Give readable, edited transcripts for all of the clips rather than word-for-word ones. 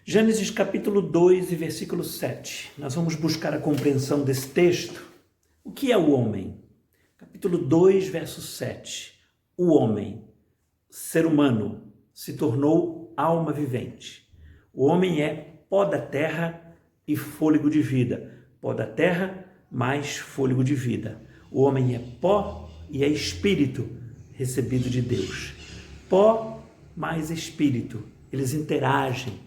Gênesis capítulo 2 e versículo 7. Nós vamos buscar a compreensão desse texto. O que é o homem? Capítulo 2, verso 7. O homem, ser humano, se tornou alma vivente. O homem é pó da terra e fôlego de vida. Pó da terra mais fôlego de vida. O homem é pó e é espírito recebido de Deus. Pó mais espírito. Eles interagem.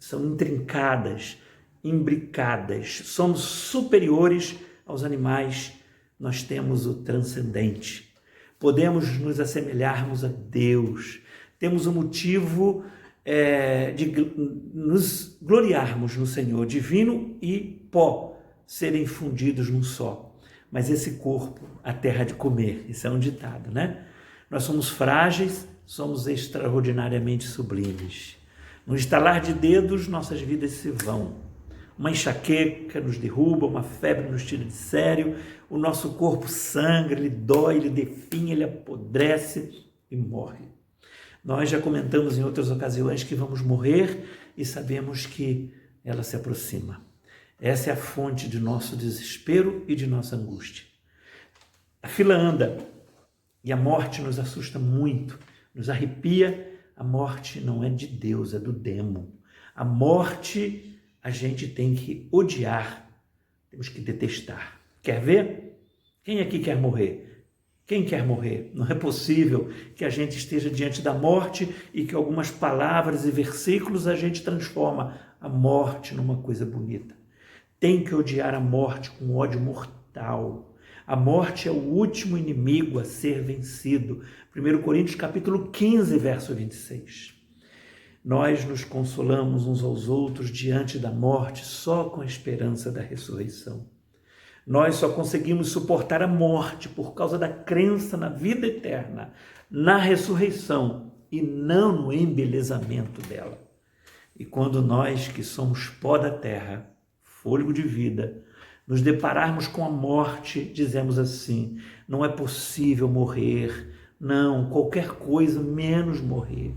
São intrincadas, imbricadas, somos superiores aos animais, nós temos o transcendente, podemos nos assemelharmos a Deus, temos o motivo de nos gloriarmos no Senhor, divino e pó, serem fundidos num só. Mas esse corpo, a terra de comer, isso é um ditado, né? Nós somos frágeis, somos extraordinariamente sublimes. No estalar de dedos, nossas vidas se vão. Uma enxaqueca nos derruba, uma febre nos tira de sério, o nosso corpo sangra, ele dói, ele definha, ele apodrece e morre. Nós já comentamos em outras ocasiões que vamos morrer e sabemos que ela se aproxima. Essa é a fonte de nosso desespero e de nossa angústia. A fila anda e a morte nos assusta muito, nos arrepia. A morte não é de Deus, é do demo. A morte a gente tem que odiar, temos que detestar. Quer ver? Quem aqui quer morrer? Quem quer morrer? Não é possível que a gente esteja diante da morte e que algumas palavras e versículos a gente transforma a morte numa coisa bonita. Tem que odiar a morte com ódio mortal. A morte é o último inimigo a ser vencido. 1 Coríntios capítulo 15, verso 26. Nós nos consolamos uns aos outros diante da morte só com a esperança da ressurreição. Nós só conseguimos suportar a morte por causa da crença na vida eterna, na ressurreição e não no embelezamento dela. E quando nós, que somos pó da terra, fôlego de vida, nos depararmos com a morte, dizemos assim: não é possível morrer, não, qualquer coisa menos morrer.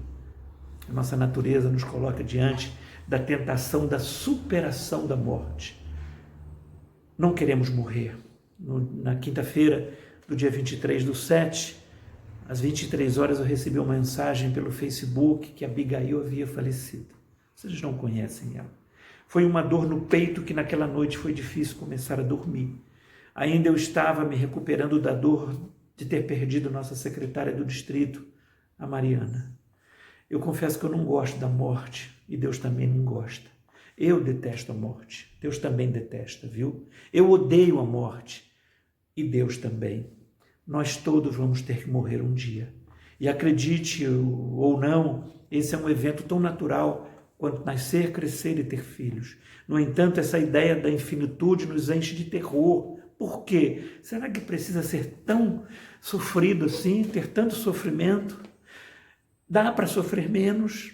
A nossa natureza nos coloca diante da tentação da superação da morte. Não queremos morrer. Na quinta-feira do dia 23/7, às 23 horas, eu recebi uma mensagem pelo Facebook que a Abigail havia falecido. Vocês não conhecem ela. Foi uma dor no peito que naquela noite foi difícil começar a dormir. Ainda eu estava me recuperando da dor de ter perdido nossa secretária do distrito, a Mariana. Eu confesso que eu não gosto da morte e Deus também não gosta. Eu detesto a morte, Deus também detesta, viu? Eu odeio a morte e Deus também. Nós todos vamos ter que morrer um dia. E acredite ou não, esse é um evento tão natural quanto nascer, crescer e ter filhos. No entanto, essa ideia da infinitude nos enche de terror. Por quê? Será que precisa ser tão sofrido assim, ter tanto sofrimento? Dá para sofrer menos?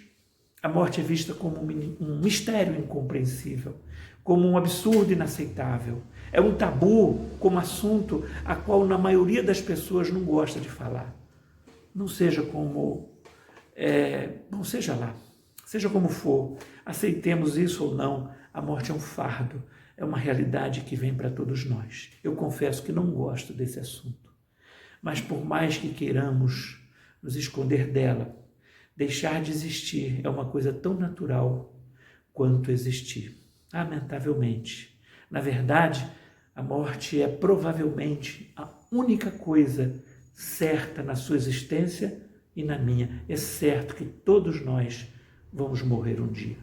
A morte é vista como um mistério incompreensível, como um absurdo inaceitável. É um tabu como assunto a qual na maioria das pessoas não gosta de falar. Não seja seja lá. Seja como for, aceitemos isso ou não, a morte é um fardo, é uma realidade que vem para todos nós. Eu confesso que não gosto desse assunto, mas por mais que queiramos nos esconder dela, deixar de existir é uma coisa tão natural quanto existir. Lamentavelmente, na verdade, a morte é provavelmente a única coisa certa na sua existência e na minha. É certo que todos nós vamos morrer um dia.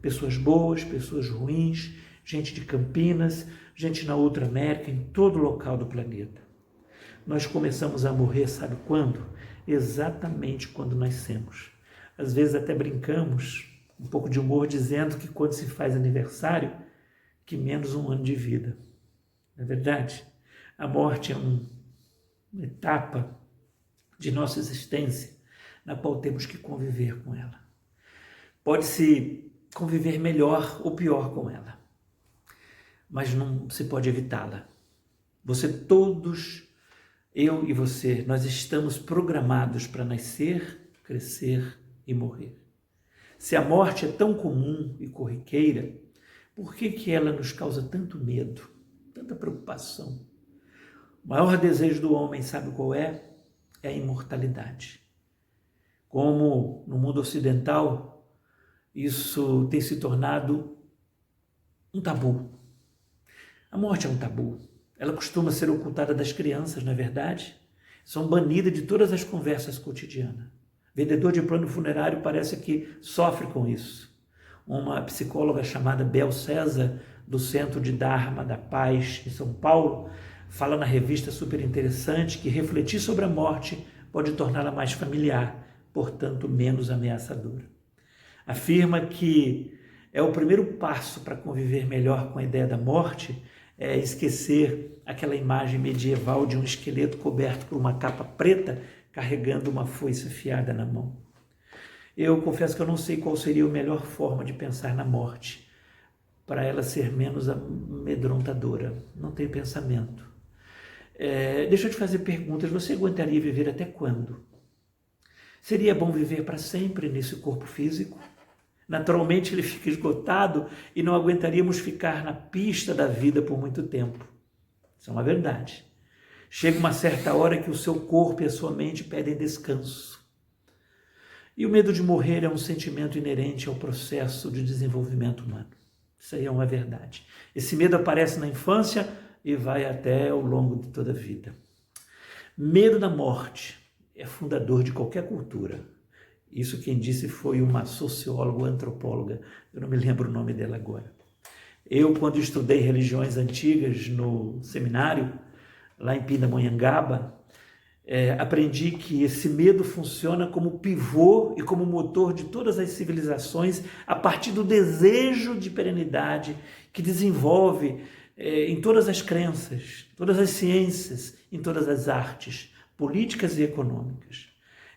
Pessoas boas, pessoas ruins, gente de Campinas, gente na outra América, em todo local do planeta. Nós começamos a morrer, sabe quando? Exatamente quando nascemos. Às vezes até brincamos, um pouco de humor, dizendo que quando se faz aniversário, que menos um ano de vida. Não é verdade? A morte é uma etapa de nossa existência na qual temos que conviver com ela. Pode-se conviver melhor ou pior com ela, mas não se pode evitá-la. Todos, eu e você, nós estamos programados para nascer, crescer e morrer. Se a morte é tão comum e corriqueira, por que ela nos causa tanto medo, tanta preocupação? O maior desejo do homem, sabe qual é? É a imortalidade. Como no mundo ocidental, isso tem se tornado um tabu. A morte é um tabu. Ela costuma ser ocultada das crianças, não é verdade? São banidas de todas as conversas cotidianas. Vendedor de plano funerário parece que sofre com isso. Uma psicóloga chamada Bel César, do Centro de Dharma da Paz, em São Paulo, fala na revista super interessante que refletir sobre a morte pode torná-la mais familiar, portanto menos ameaçadora. Afirma que é o primeiro passo para conviver melhor com a ideia da morte, é esquecer aquela imagem medieval de um esqueleto coberto por uma capa preta carregando uma foice afiada na mão. Eu confesso que eu não sei qual seria a melhor forma de pensar na morte, para ela ser menos amedrontadora. Não tenho pensamento. Deixa eu te fazer perguntas. Você aguentaria viver até quando? Seria bom viver para sempre nesse corpo físico? Naturalmente ele fica esgotado e não aguentaríamos ficar na pista da vida por muito tempo. Isso é uma verdade. Chega uma certa hora que o seu corpo e a sua mente pedem descanso. E o medo de morrer é um sentimento inerente ao processo de desenvolvimento humano. Isso aí é uma verdade. Esse medo aparece na infância e vai até ao longo de toda a vida. Medo da morte é fundador de qualquer cultura. Isso quem disse foi uma socióloga, antropóloga, eu não me lembro o nome dela agora. Eu, quando estudei religiões antigas no seminário, lá em Pindamonhangaba, aprendi que esse medo funciona como pivô e como motor de todas as civilizações a partir do desejo de perenidade que desenvolve em todas as crenças, todas as ciências, em todas as artes, políticas e econômicas.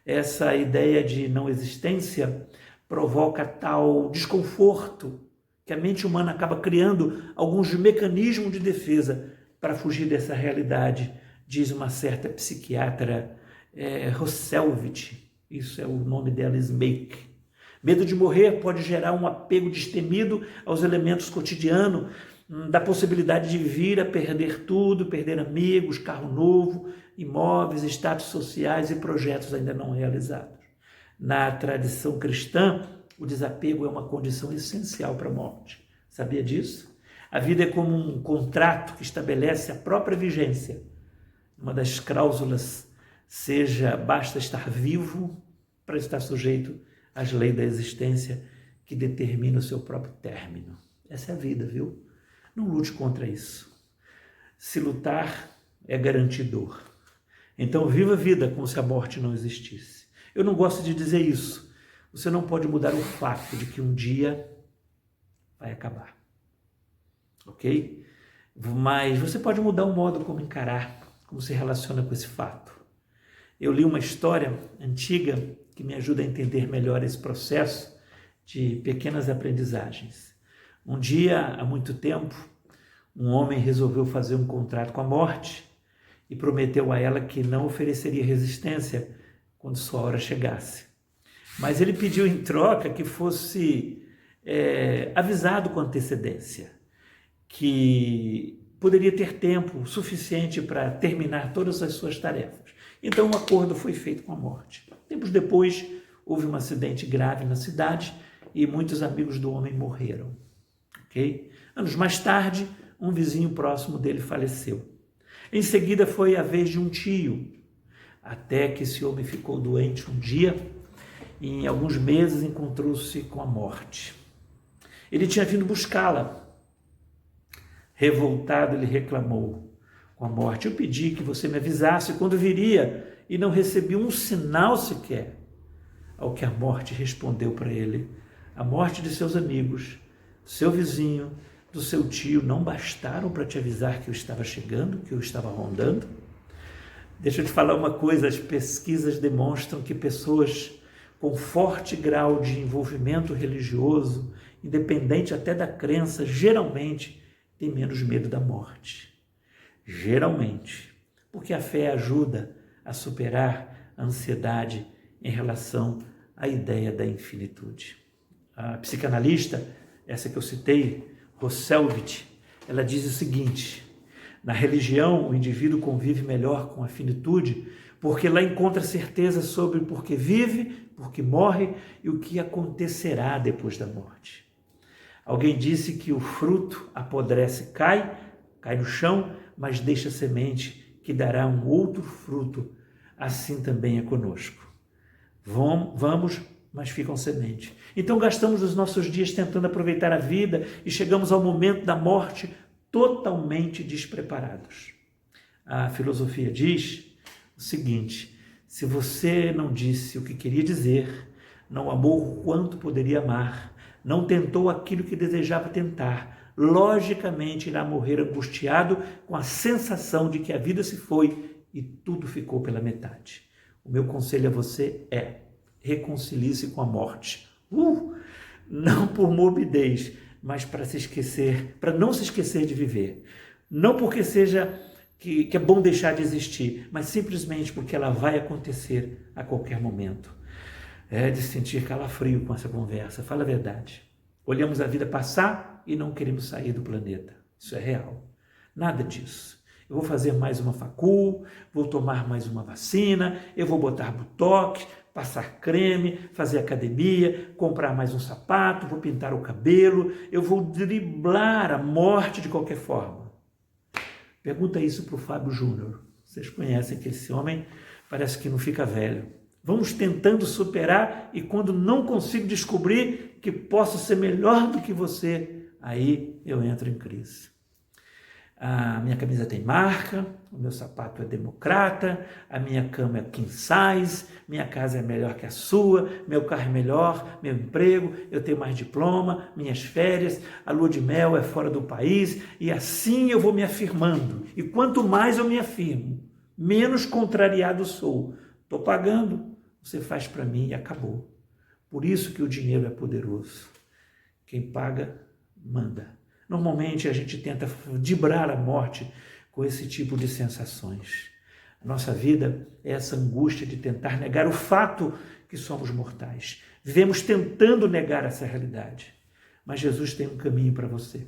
Essa ideia de não existência provoca tal desconforto que a mente humana acaba criando alguns mecanismos de defesa para fugir dessa realidade, diz uma certa psiquiatra, Husserl, isso é o nome dela, Smeik. Medo de morrer pode gerar um apego destemido aos elementos cotidianos, da possibilidade de vir a perder tudo, perder amigos, carro novo, imóveis, status sociais e projetos ainda não realizados. Na tradição cristã, o desapego é uma condição essencial para a morte. Sabia disso? A vida é como um contrato que estabelece a própria vigência. Uma das cláusulas basta estar vivo para estar sujeito às leis da existência que determinam o seu próprio término. Essa é a vida, viu? Não lute contra isso. Se lutar é garantir dor. Então viva a vida como se a morte não existisse. Eu não gosto de dizer isso. Você não pode mudar o fato de que um dia vai acabar. Ok? Mas você pode mudar o modo como encarar, como se relaciona com esse fato. Eu li uma história antiga que me ajuda a entender melhor esse processo de pequenas aprendizagens. Um dia, há muito tempo, um homem resolveu fazer um contrato com a morte e prometeu a ela que não ofereceria resistência quando sua hora chegasse. Mas ele pediu em troca que fosse avisado com antecedência, que poderia ter tempo suficiente para terminar todas as suas tarefas. Então um acordo foi feito com a morte. Tempos depois, houve um acidente grave na cidade e muitos amigos do homem morreram. Okay? Anos mais tarde, um vizinho próximo dele faleceu. Em seguida foi a vez de um tio, até que esse homem ficou doente um dia e em alguns meses encontrou-se com a morte. Ele tinha vindo buscá-la. Revoltado, ele reclamou com a morte: eu pedi que você me avisasse quando viria e não recebi um sinal sequer. Ao que a morte respondeu para ele: a morte de seus amigos, seu vizinho, do seu tio não bastaram para te avisar que eu estava chegando, que eu estava rondando? Deixa eu te falar uma coisa, as pesquisas demonstram que pessoas com forte grau de envolvimento religioso, independente até da crença, geralmente têm menos medo da morte. Geralmente, porque a fé ajuda a superar a ansiedade em relação à ideia da infinitude. a psicanalista, essa que eu citei, Roselvich, ela diz o seguinte: na religião, o indivíduo convive melhor com a finitude, porque lá encontra certeza sobre por que vive, por que morre e o que acontecerá depois da morte. Alguém disse que o fruto apodrece, cai no chão, mas deixa semente que dará um outro fruto. Assim também é conosco. Vamos, mas ficam semente. Então gastamos os nossos dias tentando aproveitar a vida e chegamos ao momento da morte totalmente despreparados. A filosofia diz o seguinte: se você não disse o que queria dizer, não amou o quanto poderia amar, não tentou aquilo que desejava tentar, logicamente irá morrer angustiado com a sensação de que a vida se foi e tudo ficou pela metade. O meu conselho a você é: reconcilie-se com a morte. Não por morbidez, mas para se esquecer, para não se esquecer de viver. Não porque seja que é bom deixar de existir, mas simplesmente porque ela vai acontecer a qualquer momento. É de sentir calafrio com essa conversa, fala a verdade. Olhamos a vida passar e não queremos sair do planeta. Isso é real. Nada disso. Eu vou fazer mais uma facul, vou tomar mais uma vacina, eu vou botar botox, passar creme, fazer academia, comprar mais um sapato, vou pintar o cabelo, eu vou driblar a morte de qualquer forma. Pergunta isso para o Fábio Júnior. Vocês conhecem que esse homem parece que não fica velho. Vamos tentando superar e quando não consigo descobrir que posso ser melhor do que você, aí eu entro em crise. A minha camisa tem marca, o meu sapato é democrata, a minha cama é king size, minha casa é melhor que a sua, meu carro é melhor, meu emprego, eu tenho mais diploma, minhas férias, a lua de mel é fora do país, e assim eu vou me afirmando. E quanto mais eu me afirmo, menos contrariado sou. Estou pagando, você faz para mim e acabou. Por isso que o dinheiro é poderoso. Quem paga, manda. Normalmente a gente tenta driblar a morte com esse tipo de sensações. A nossa vida é essa angústia de tentar negar o fato que somos mortais. Vivemos tentando negar essa realidade. Mas Jesus tem um caminho para você: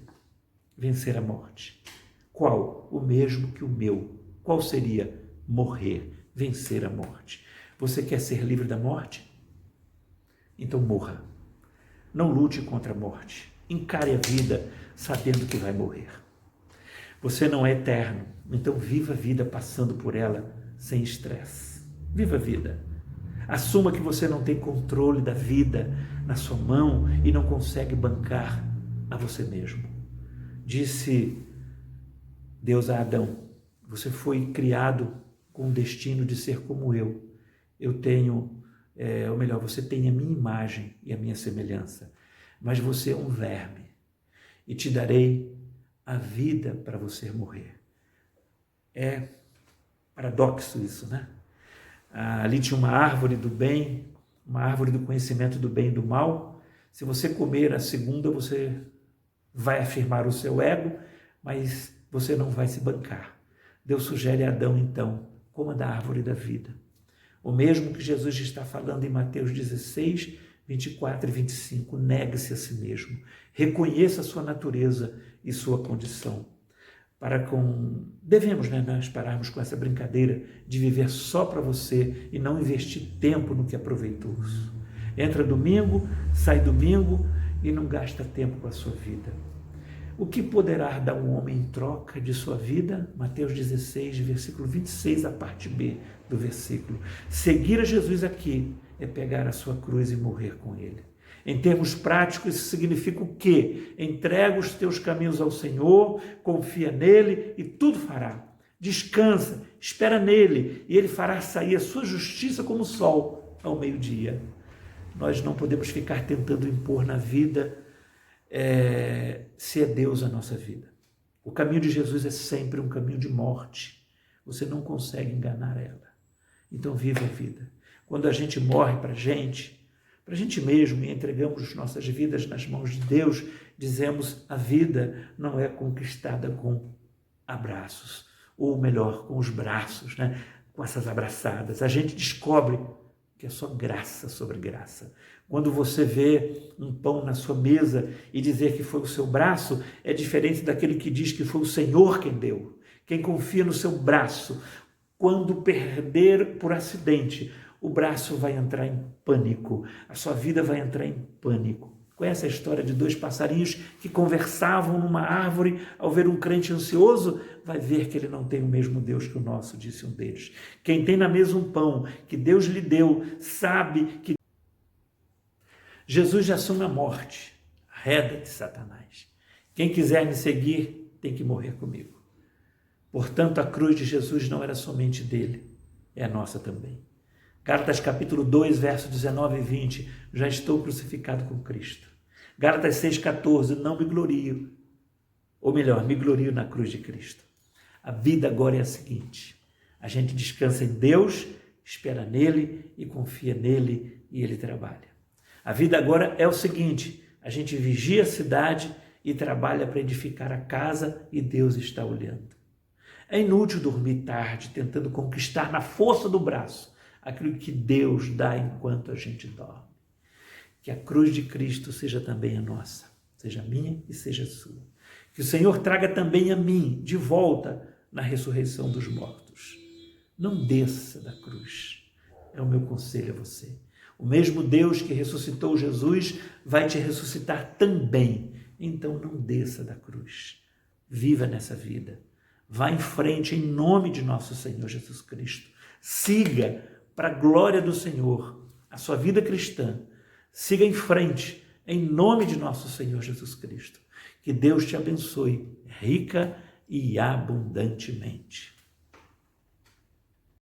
vencer a morte. Qual? O mesmo que o meu. Qual seria? Morrer, vencer a morte. Você quer ser livre da morte? Então morra. Não lute contra a morte. Encare a vida sabendo que vai morrer. Você não é eterno, então viva a vida passando por ela sem estresse. Viva a vida. Assuma que você não tem controle da vida na sua mão e não consegue bancar a você mesmo. Disse Deus a Adão: você foi criado com o destino de ser como eu. Eu tenho, ou melhor, você tem a minha imagem e a minha semelhança, mas você é um verme. E te darei a vida para você morrer. É paradoxo isso, né? Ali tinha uma árvore do bem, uma árvore do conhecimento do bem e do mal. Se você comer a segunda, você vai afirmar o seu ego, mas você não vai se bancar. Deus sugere a Adão, então, coma da árvore da vida. O mesmo que Jesus está falando em Mateus 16, 24 e 25, negue-se a si mesmo, reconheça a sua natureza e sua condição. Devemos, nós pararmos com essa brincadeira de viver só para você e não investir tempo no que é proveitoso. Entra domingo, sai domingo e não gasta tempo com a sua vida. O que poderá dar um homem em troca de sua vida? Mateus 16, versículo 26, a parte B do versículo. Seguir a Jesus aqui é pegar a sua cruz e morrer com ele. Em termos práticos, isso significa o quê? Entrega os teus caminhos ao Senhor, confia nele e tudo fará. Descansa, espera nele e ele fará sair a sua justiça como o sol ao meio-dia. Nós não podemos ficar tentando impor na vida se é Deus a nossa vida. O caminho de Jesus é sempre um caminho de morte. Você não consegue enganar ela. Então viva a vida. Quando a gente morre para a gente mesmo e entregamos nossas vidas nas mãos de Deus, dizemos: a vida não é conquistada com abraços, ou melhor, com os braços, né? Com essas abraçadas. A gente descobre que é só graça sobre graça. Quando você vê um pão na sua mesa e dizer que foi o seu braço, é diferente daquele que diz que foi o Senhor quem deu. Quem confia no seu braço, quando perder por acidente, o braço vai entrar em pânico, a sua vida vai entrar em pânico. Conhece a história de dois passarinhos que conversavam numa árvore? Ao ver um crente ansioso, vai ver que ele não tem o mesmo Deus que o nosso, disse um deles. Quem tem na mesa um pão que Deus lhe deu, sabe que Jesus já assume a morte, a reda de Satanás. Quem quiser me seguir tem que morrer comigo. Portanto, a cruz de Jesus não era somente dele, é a nossa também. Gálatas capítulo 2, verso 19 e 20, já estou crucificado com Cristo. Gálatas 6,14, não me glorio, ou melhor, me glorio na cruz de Cristo. A vida agora é a seguinte, a gente descansa em Deus, espera nele e confia nele e ele trabalha. A vida agora é o seguinte, a gente vigia a cidade e trabalha para edificar a casa e Deus está olhando. É inútil dormir tarde tentando conquistar na força do braço aquilo que Deus dá enquanto a gente dorme. Que a cruz de Cristo seja também a nossa, seja minha e seja a sua. Que o Senhor traga também a mim de volta na ressurreição dos mortos. Não desça da cruz, é o meu conselho a você. O mesmo Deus que ressuscitou Jesus vai te ressuscitar também. Então não desça da cruz. Viva nessa vida. Vá em frente em nome de nosso Senhor Jesus Cristo. Siga para a glória do Senhor a sua vida cristã. Siga em frente em nome de nosso Senhor Jesus Cristo. Que Deus te abençoe rica e abundantemente.